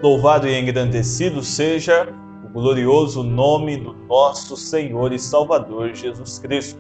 Louvado e engrandecido seja o glorioso nome do nosso Senhor e Salvador Jesus Cristo.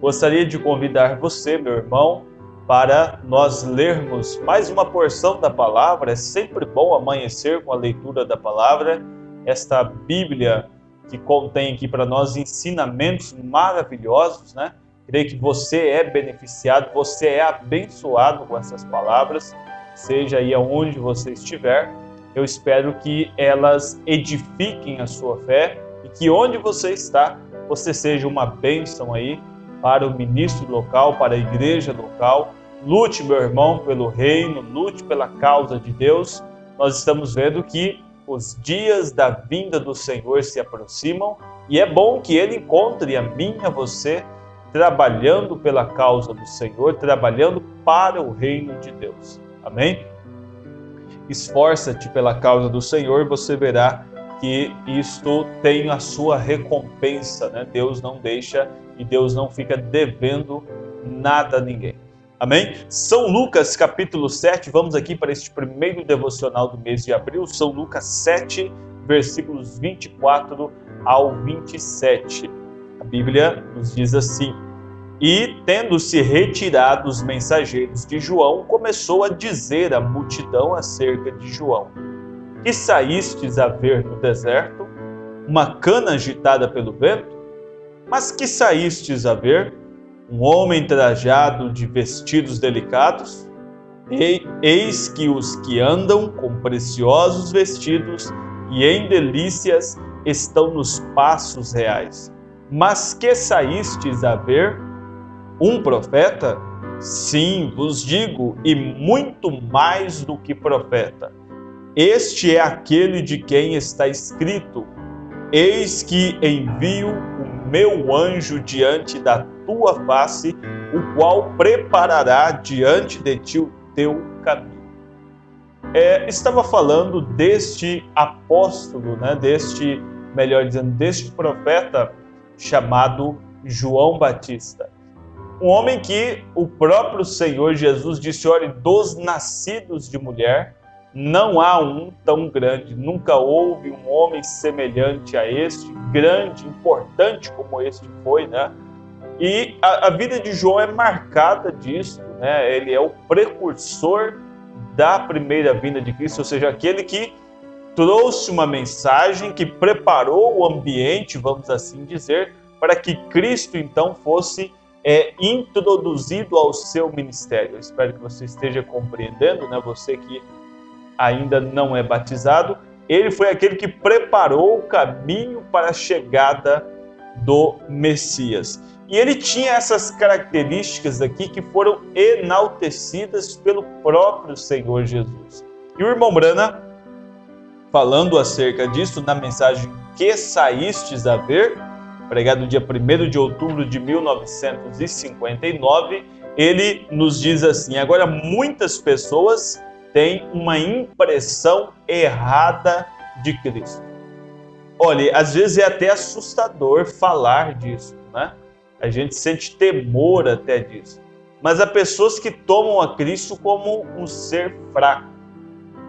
Gostaria de convidar você, meu irmão, para nós lermos mais uma porção da palavra. É sempre bom amanhecer com a leitura da palavra, esta Bíblia que contém aqui para nós ensinamentos maravilhosos, né? Creio que você é beneficiado, você é abençoado com essas palavras, seja aí aonde você estiver. Eu espero que elas edifiquem a sua fé e que onde você está, você seja uma bênção aí para o ministro local, para a igreja local. Lute, meu irmão, pelo reino, lute pela causa de Deus. Nós estamos vendo que os dias da vinda do Senhor se aproximam e é bom que Ele encontre a mim e a você trabalhando pela causa do Senhor, trabalhando para o reino de Deus. Amém? Esforça-te pela causa do Senhor e você verá que isto tem a sua recompensa, né? Deus não deixa e Deus não fica devendo nada a ninguém. Amém? São Lucas capítulo 7, vamos aqui para este primeiro devocional do mês de abril, São Lucas 7, versículos 24 ao 27. A Bíblia nos diz assim: E, tendo-se retirado os mensageiros de João, começou a dizer à multidão acerca de João: Que saístes a ver no deserto? Uma cana agitada pelo vento? Mas que saístes a ver? Um homem trajado de vestidos delicados? Eis que os que andam com preciosos vestidos e em delícias estão nos passos reais. Mas que saístes a ver? Um profeta? Sim, vos digo, e muito mais do que profeta. Este é aquele de quem está escrito: Eis que envio o meu anjo diante da tua face, o qual preparará diante de ti o teu caminho. Estava falando deste apóstolo, né? Deste profeta chamado João Batista. Um homem que o próprio Senhor Jesus disse: olha, dos nascidos de mulher, não há um tão grande, nunca houve um homem semelhante a este, grande, importante como este foi, né? E a vida de João é marcada disso, né? Ele é o precursor da primeira vinda de Cristo, ou seja, aquele que trouxe uma mensagem, que preparou o ambiente, vamos assim dizer, para que Cristo então fosse introduzido ao seu ministério. Eu espero que você esteja compreendendo, né? Você que ainda não é batizado, ele foi aquele que preparou o caminho para a chegada do Messias. E ele tinha essas características aqui que foram enaltecidas pelo próprio Senhor Jesus. E o irmão Brana, falando acerca disso na mensagem Que Saístes a Ver, pregado dia 1º de outubro de 1959, ele nos diz assim: agora muitas pessoas têm uma impressão errada de Cristo. Olha, às vezes é até assustador falar disso, né? A gente sente temor até disso. Mas há pessoas que tomam a Cristo como um ser fraco,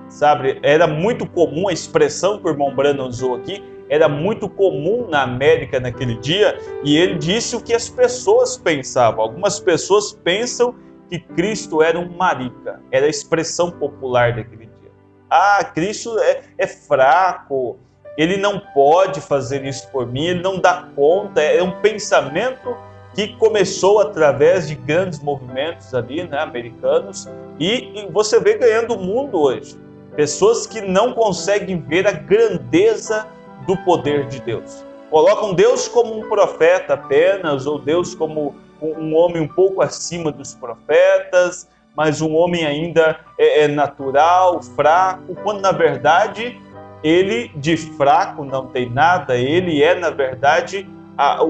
sabe? Era muito comum a expressão que o irmão Brana usou aqui, era muito comum na América naquele dia, e ele disse o que as pessoas pensavam. Algumas pessoas pensam que Cristo era um marica, era a expressão popular daquele dia. Ah, Cristo é fraco, ele não pode fazer isso por mim, ele não dá conta. É um pensamento que começou através de grandes movimentos ali, né, americanos, e você vê ganhando o mundo hoje. Pessoas que não conseguem ver a grandeza do poder de Deus. Colocam Deus como um profeta apenas, ou Deus como um homem um pouco acima dos profetas, mas um homem ainda natural, fraco, quando na verdade ele de fraco não tem nada, ele é na verdade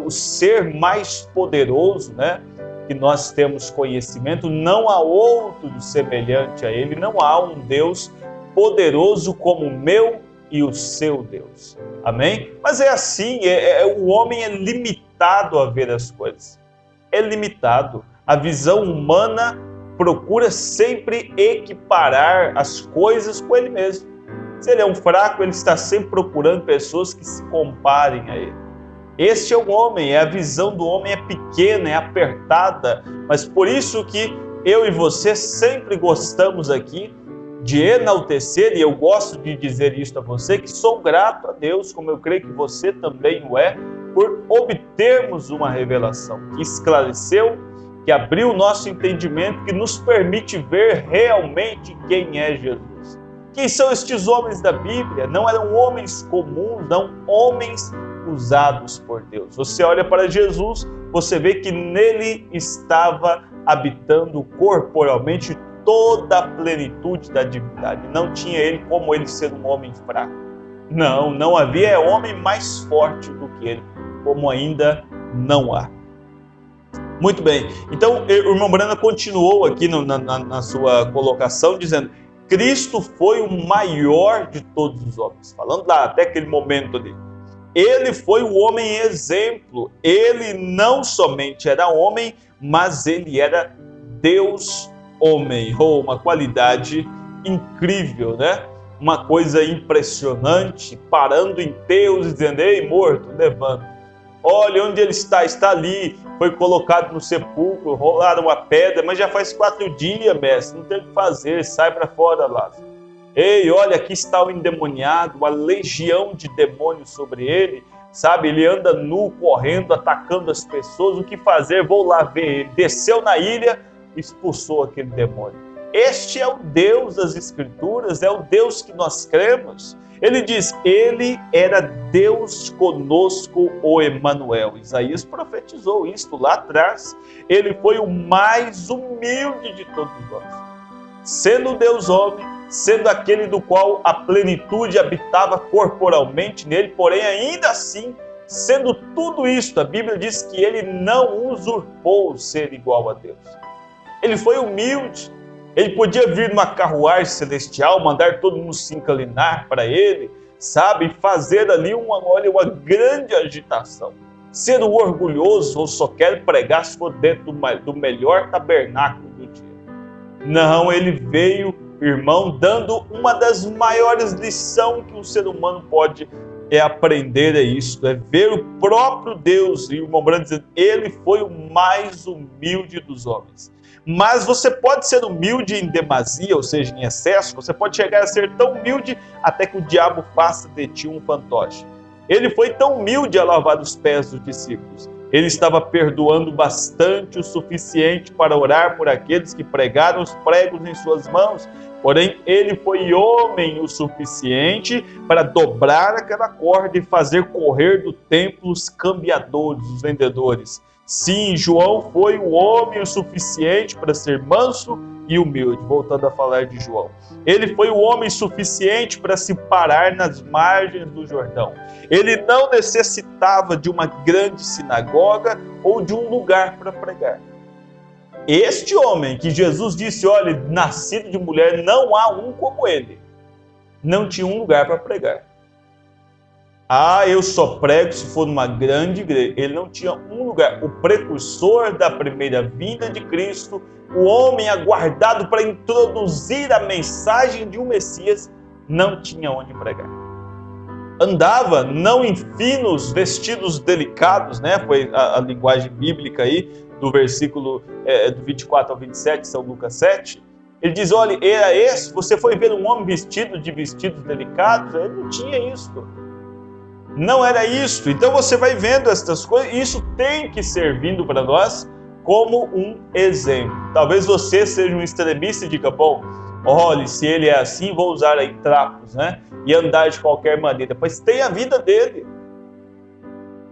o ser mais poderoso, né, que nós temos conhecimento. Não há outro semelhante a ele, não há um Deus poderoso como o meu e o seu Deus. Amém? Mas é assim, o homem é limitado a ver as coisas. É limitado. A visão humana procura sempre equiparar as coisas com ele mesmo. Se ele é um fraco, ele está sempre procurando pessoas que se comparem a ele. Este é o homem, a visão do homem é pequena, é apertada, mas por isso que eu e você sempre gostamos aqui de enaltecer, e eu gosto de dizer isso a você, que sou grato a Deus, como eu creio que você também o é, por obtermos uma revelação que esclareceu, que abriu o nosso entendimento, que nos permite ver realmente quem é Jesus. Quem são estes homens da Bíblia? Não eram homens comuns, não homens usados por Deus. Você olha para Jesus, você vê que nele estava habitando corporalmente toda a plenitude da divindade. Não tinha ele como ele ser um homem fraco. Não havia homem mais forte do que ele, como ainda não há. Muito bem, então o irmão Brana continuou aqui na sua colocação, dizendo: Cristo foi o maior de todos os homens, falando lá até aquele momento ali. Ele foi o homem exemplo, ele não somente era homem, mas ele era Deus homem. Oh, uma qualidade incrível, né? Uma coisa impressionante, parando em Deus e dizendo: ei, morto, levanta. Olha onde ele está ali, foi colocado no sepulcro, rolaram uma pedra, mas já faz 4 dias, mestre, não tem o que fazer, sai para fora, Lázaro. Ei, olha, aqui está o endemoniado, uma legião de demônios sobre ele, sabe? Ele anda nu, correndo, atacando as pessoas, o que fazer? Vou lá ver ele. Desceu na ilha, expulsou aquele demônio. Este é o Deus das Escrituras, é o Deus que nós cremos. Ele diz: ele era Deus conosco, o Emanuel. Isaías profetizou isto lá atrás. Ele foi o mais humilde de todos nós. Sendo Deus homem, sendo aquele do qual a plenitude habitava corporalmente nele, porém ainda assim, sendo tudo isto, a Bíblia diz que ele não usurpou ser igual a Deus. Ele foi humilde. Ele podia vir numa carruagem celestial, mandar todo mundo se inclinar para ele, sabe? Fazer ali uma grande agitação. Ser um orgulhoso, ou só quer pregar se for dentro do melhor tabernáculo do dia. Não, ele veio, irmão, dando uma das maiores lições que um ser humano pode aprender, é isso, é ver o próprio Deus. E o irmão Brana dizendo: ele foi o mais humilde dos homens. Mas você pode ser humilde em demasia, ou seja, em excesso. Você pode chegar a ser tão humilde até que o diabo faça de ti um fantoche. Ele foi tão humilde a lavar os pés dos discípulos. Ele estava perdoando bastante, o suficiente para orar por aqueles que pregaram os pregos em suas mãos. Porém, ele foi homem o suficiente para dobrar aquela corda e fazer correr do templo os cambiadores, os vendedores. Sim, João foi o homem o suficiente para ser manso e humilde. Voltando a falar de João. Ele foi o homem suficiente para se parar nas margens do Jordão. Ele não necessitava de uma grande sinagoga ou de um lugar para pregar. Este homem que Jesus disse: olha, nascido de mulher, não há um como ele. Não tinha um lugar para pregar. Eu só prego se for numa grande igreja. Ele não tinha um lugar. O precursor da primeira vinda de Cristo, o homem aguardado para introduzir a mensagem de um Messias, não tinha onde pregar. Andava não em finos vestidos delicados, né? Foi a linguagem bíblica aí, do versículo do 24 ao 27, São Lucas 7. Ele diz: olha, era esse, você foi ver um homem vestido de vestidos delicados? Ele não tinha isso. Não era isso. Então você vai vendo essas coisas, e isso tem que servindo para nós como um exemplo. Talvez você seja um extremista e diga: bom, olha, se ele é assim, vou usar aí trapos, né? E andar de qualquer maneira. Pois tem a vida dele.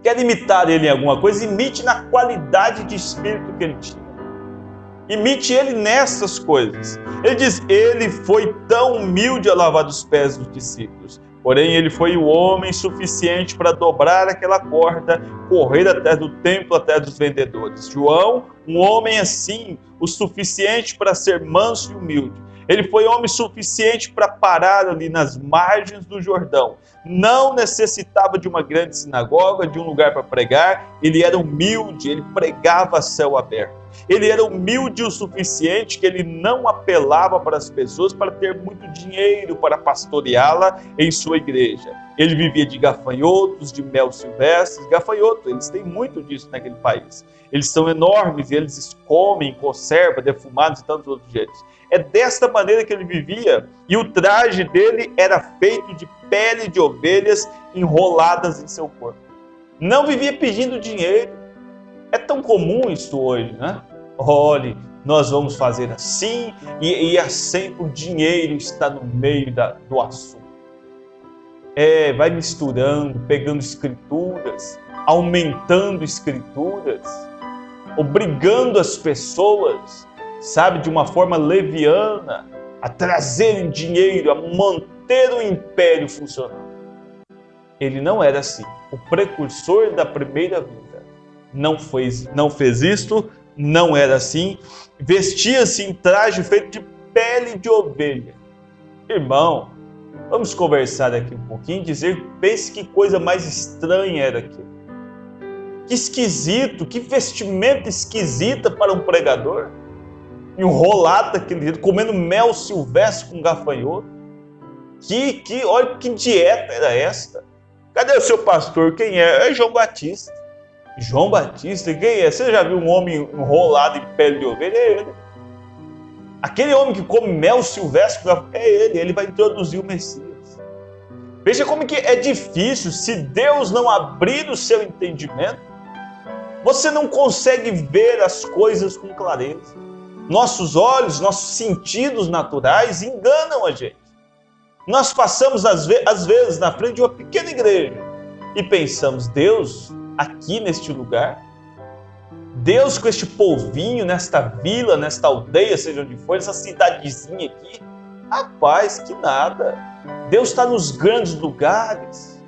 Quer imitar ele em alguma coisa? Imite na qualidade de espírito que ele tinha. Imite ele nessas coisas. Ele diz: ele foi tão humilde a lavar os pés dos discípulos. Porém, ele foi o homem suficiente para dobrar aquela corda, correr até do templo, até dos vendedores. João, um homem assim, o suficiente para ser manso e humilde. Ele foi homem suficiente para parar ali nas margens do Jordão. Não necessitava de uma grande sinagoga, de um lugar para pregar. Ele era humilde, ele pregava a céu aberto. Ele era humilde o suficiente que ele não apelava para as pessoas para ter muito dinheiro para pastoreá-la em sua igreja. Ele vivia de gafanhotos, de mel silvestre. Gafanhoto, eles têm muito disso naquele país. Eles são enormes e eles comem, conserva, defumados e tantos outros jeitos. É desta maneira que ele vivia, e o traje dele era feito de pele de ovelhas enroladas em seu corpo. Não vivia pedindo dinheiro. É tão comum isso hoje, né? Olhe, nós vamos fazer assim, e sempre o dinheiro está no meio do assunto. Vai misturando, pegando escrituras, aumentando escrituras, obrigando as pessoas, sabe, de uma forma leviana, a trazerem dinheiro, a manter o império funcionando. Ele não era assim. O precursor da primeira vida não fez isto, não era assim. Vestia-se em traje feito de pele de ovelha. Irmão, vamos conversar aqui um pouquinho, pense que coisa mais estranha era aquilo. Que esquisito, que vestimenta esquisita para um pregador. Enrolado daquele jeito, comendo mel silvestre com gafanhoto. Olha que dieta era esta. Cadê o seu pastor? Quem é? É João Batista. João Batista? Quem é? Você já viu um homem enrolado em pele de ovelha? É ele. Aquele homem que come mel silvestre com gafanhoto, é ele. Ele vai introduzir o Messias. Veja como que é difícil. Se Deus não abrir o seu entendimento, você não consegue ver as coisas com clareza. Nossos olhos, nossos sentidos naturais enganam a gente. Nós passamos às vezes na frente de uma pequena igreja e pensamos, Deus aqui neste lugar, Deus com este povinho, nesta vila, nesta aldeia, seja onde for, essa cidadezinha aqui, rapaz, que nada. Deus está nos grandes lugares.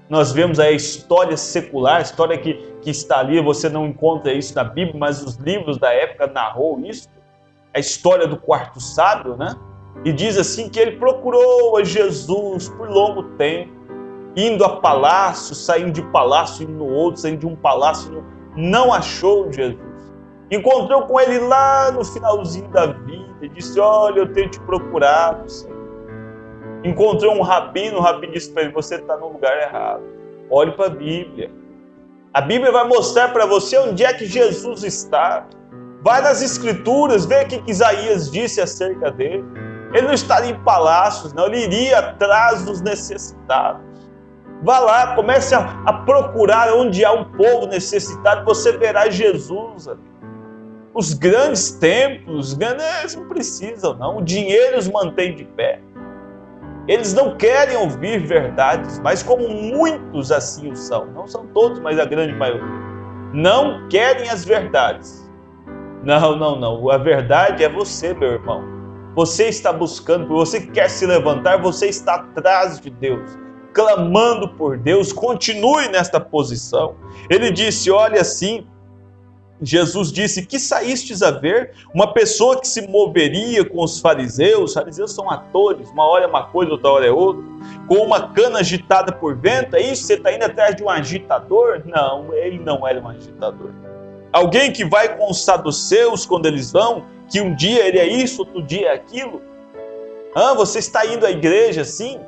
Nós vemos aí a história secular, a história que está ali, você não encontra isso na Bíblia, mas os livros da época narrou isso. A história do quarto sábio, né? E diz assim que ele procurou a Jesus por longo tempo, indo a palácio, saindo de palácio, indo no outro, saindo de um palácio, não achou Jesus. Encontrou com ele lá no finalzinho da vida e disse, olha, eu tenho te procurado, Senhor. Encontrou um rabino, o rabino disse para ele, você está no lugar errado. Olhe para a Bíblia. A Bíblia vai mostrar para você onde é que Jesus está. Vai nas Escrituras, vê o que Isaías disse acerca dele. Ele não estaria em palácios, não. Ele iria atrás dos necessitados. Vá lá, comece a procurar onde há um povo necessitado. Você verá Jesus ali. Os grandes templos, eles não precisam, não. O dinheiro os mantém de pé. Eles não querem ouvir verdades, mas como muitos assim o são. Não são todos, mas a grande maioria. Não querem as verdades. Não. A verdade é você, meu irmão. Você está buscando, você quer se levantar, você está atrás de Deus, clamando por Deus. Continue nesta posição. Ele disse, olha assim, Jesus disse, que saístes a ver? Uma pessoa que se moveria com os fariseus são atores, uma hora é uma coisa, outra hora é outra, com uma cana agitada por vento, é isso? Você está indo atrás de um agitador? Não, ele não era um agitador. Alguém que vai com os saduceus quando eles vão, que um dia ele é isso, outro dia é aquilo? Você está indo à igreja assim?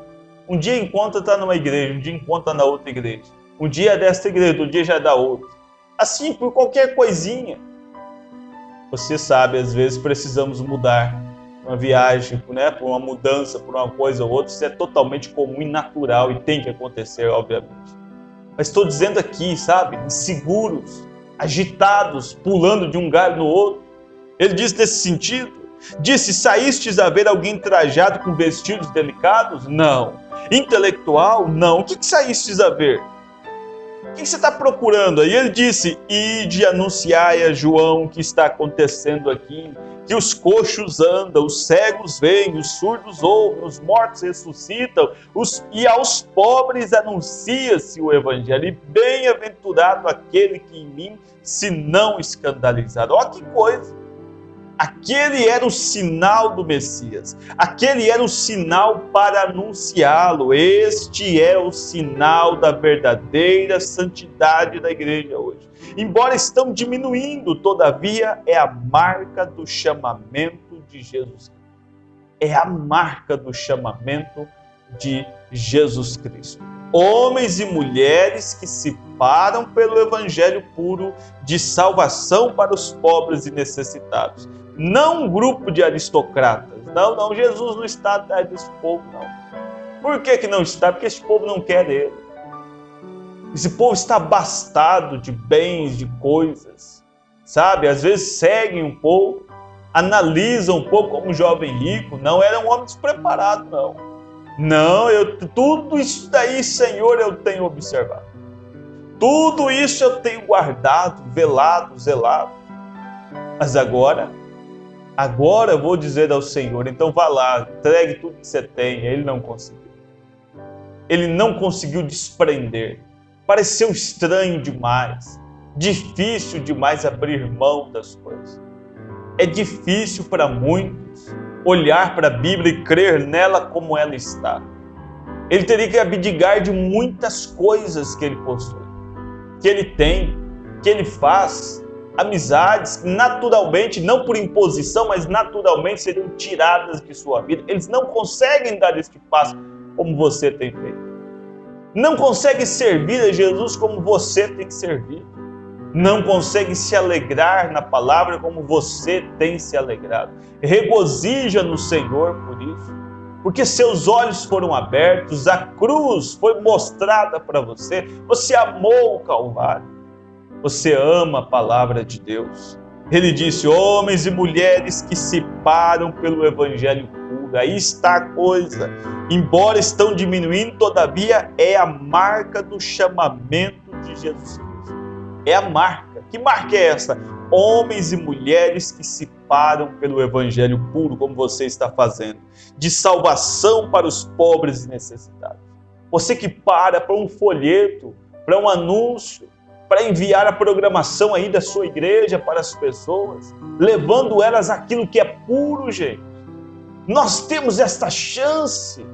Um dia encontra está numa igreja, um dia encontra na outra igreja. Um dia é desta igreja, outro dia já é da outra. Assim, por qualquer coisinha. Você sabe, às vezes precisamos mudar uma viagem, né, por uma mudança, por uma coisa ou outra. Isso é totalmente comum e natural e tem que acontecer, obviamente. Mas estou dizendo aqui, sabe, inseguros, agitados, pulando de um galho no outro. Ele diz nesse sentido. Disse, saístes a ver alguém trajado com vestidos delicados? Não. Intelectual? Não. O que saístes a ver? O que você está procurando? Aí ele disse, ide anunciai a João o que está acontecendo aqui, que os coxos andam, os cegos veem, os surdos ouvem, os mortos ressuscitam, e aos pobres anuncia-se o evangelho, e bem-aventurado aquele que em mim se não escandalizar. Olha que coisa! Aquele era o sinal do Messias, aquele era o sinal para anunciá-lo. Este é o sinal da verdadeira santidade da igreja hoje. embora estão diminuindo, todavia é a marca do chamamento de Jesus Cristo. É a marca do chamamento de Jesus Cristo. Homens e mulheres que se param pelo evangelho puro de salvação para os pobres e necessitados. Não um grupo de aristocratas. Não, Jesus não está atrás desse povo, não. Por que não está? Porque esse povo não quer ele. Esse povo está abastado de bens, de coisas, sabe? Às vezes seguem um pouco, analisam um pouco como um jovem rico. Não era um homem despreparado, não. Não, tudo isso daí, Senhor, eu tenho observado. Tudo isso eu tenho guardado, velado, zelado. Mas agora eu vou dizer ao Senhor, então vá lá, entregue tudo que você tem. Ele não conseguiu. Ele não conseguiu desprender. Pareceu estranho demais, difícil demais abrir mão das coisas. É difícil para muitos olhar para a Bíblia e crer nela como ela está. Ele teria que abdicar de muitas coisas que ele possui, que ele tem, que ele faz, amizades que naturalmente, não por imposição, mas naturalmente seriam tiradas de sua vida. Eles não conseguem dar este passo como você tem feito. Não consegue servir a Jesus como você tem que servir. Não consegue se alegrar na palavra como você tem se alegrado. Regozija no Senhor por isso, porque seus olhos foram abertos, a cruz foi mostrada para você, você amou o Calvário, você ama a palavra de Deus. Ele disse, homens e mulheres que se param pelo evangelho puro. Aí está a coisa. Embora estão diminuindo, todavia é a marca do chamamento de Jesus Cristo. É a marca. Que marca é essa? Homens e mulheres que se param pelo evangelho puro, como você está fazendo, de salvação para os pobres e necessitados. Você que para um folheto, para um anúncio, para enviar a programação aí da sua igreja para as pessoas, levando elas aquilo que é puro, gente. Nós temos esta chance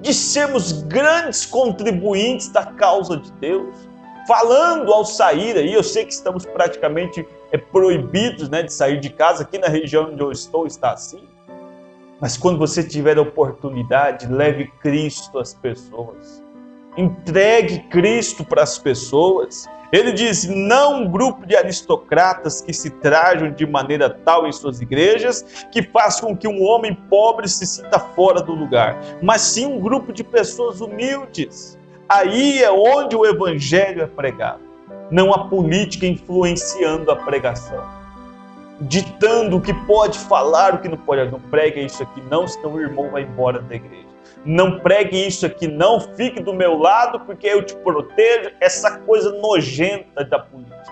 de sermos grandes contribuintes da causa de Deus, falando ao sair aí. Eu sei que estamos praticamente proibidos, de sair de casa. Aqui na região onde eu estou está assim. Mas quando você tiver a oportunidade, leve Cristo às pessoas. Entregue Cristo para as pessoas. Ele diz, não um grupo de aristocratas que se trajam de maneira tal em suas igrejas, que faz com que um homem pobre se sinta fora do lugar, mas sim um grupo de pessoas humildes. Aí é onde o evangelho é pregado. Não a política influenciando a pregação, ditando o que pode falar, o que não pode. Não pregue isso aqui não, senão o irmão vai embora da igreja. Não pregue isso aqui não, fique do meu lado porque eu te protejo. Essa coisa nojenta da política.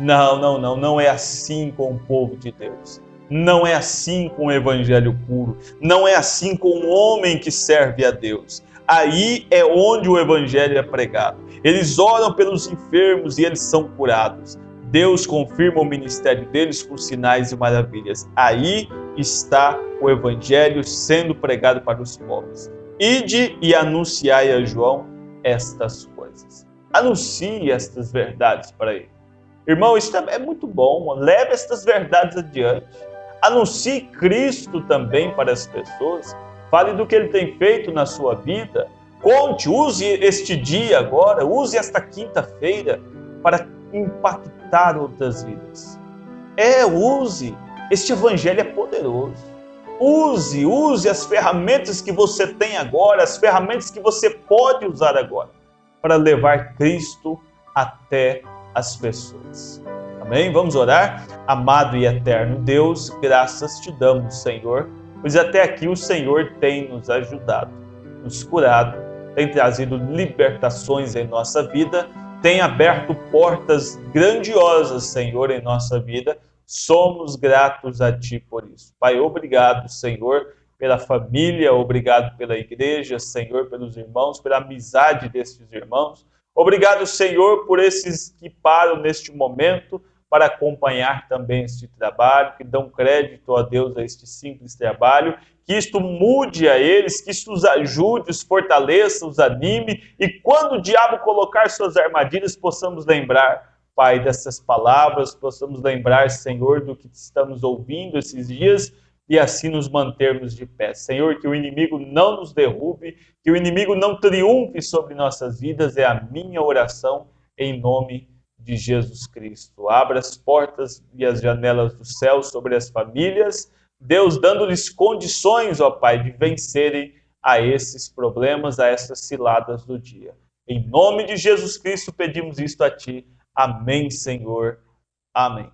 Não é assim com o povo de Deus. Não é assim com o evangelho puro. Não é assim com o homem que serve a Deus. Aí é onde o evangelho é pregado. Eles oram pelos enfermos e eles são curados. Deus confirma o ministério deles com sinais e maravilhas. Aí está o evangelho sendo pregado para os pobres. Ide e anunciai a João estas coisas. Anuncie estas verdades para ele. Irmão, isso é muito bom. Leve estas verdades adiante. Anuncie Cristo também para as pessoas. Fale do que ele tem feito na sua vida. Conte, use este dia agora, use esta quinta-feira para impactar outras vidas. Use. Este evangelho é poderoso. Use as ferramentas que você tem agora, as ferramentas que você pode usar agora, para levar Cristo até as pessoas. Amém? Vamos orar? Amado e eterno Deus, graças te damos, Senhor, pois até aqui o Senhor tem nos ajudado, nos curado, tem trazido libertações em nossa vida, tem aberto portas grandiosas, Senhor, em nossa vida. Somos gratos a Ti por isso. Pai, obrigado, Senhor, pela família, obrigado pela igreja, Senhor, pelos irmãos, pela amizade destes irmãos. Obrigado, Senhor, por esses que param neste momento para acompanhar também este trabalho, que dão crédito a Deus a este simples trabalho, que isto mude a eles, que isto os ajude, os fortaleça, os anime, e quando o diabo colocar suas armadilhas, possamos lembrar, Pai, dessas palavras, possamos lembrar, Senhor, do que estamos ouvindo esses dias e assim nos mantermos de pé. Senhor, que o inimigo não nos derrube, que o inimigo não triunfe sobre nossas vidas, é a minha oração em nome de Jesus Cristo. Abra as portas e as janelas do céu sobre as famílias, Deus dando-lhes condições, ó Pai, de vencerem a esses problemas, a essas ciladas do dia. Em nome de Jesus Cristo pedimos isto a Ti. Amém, Senhor. Amém.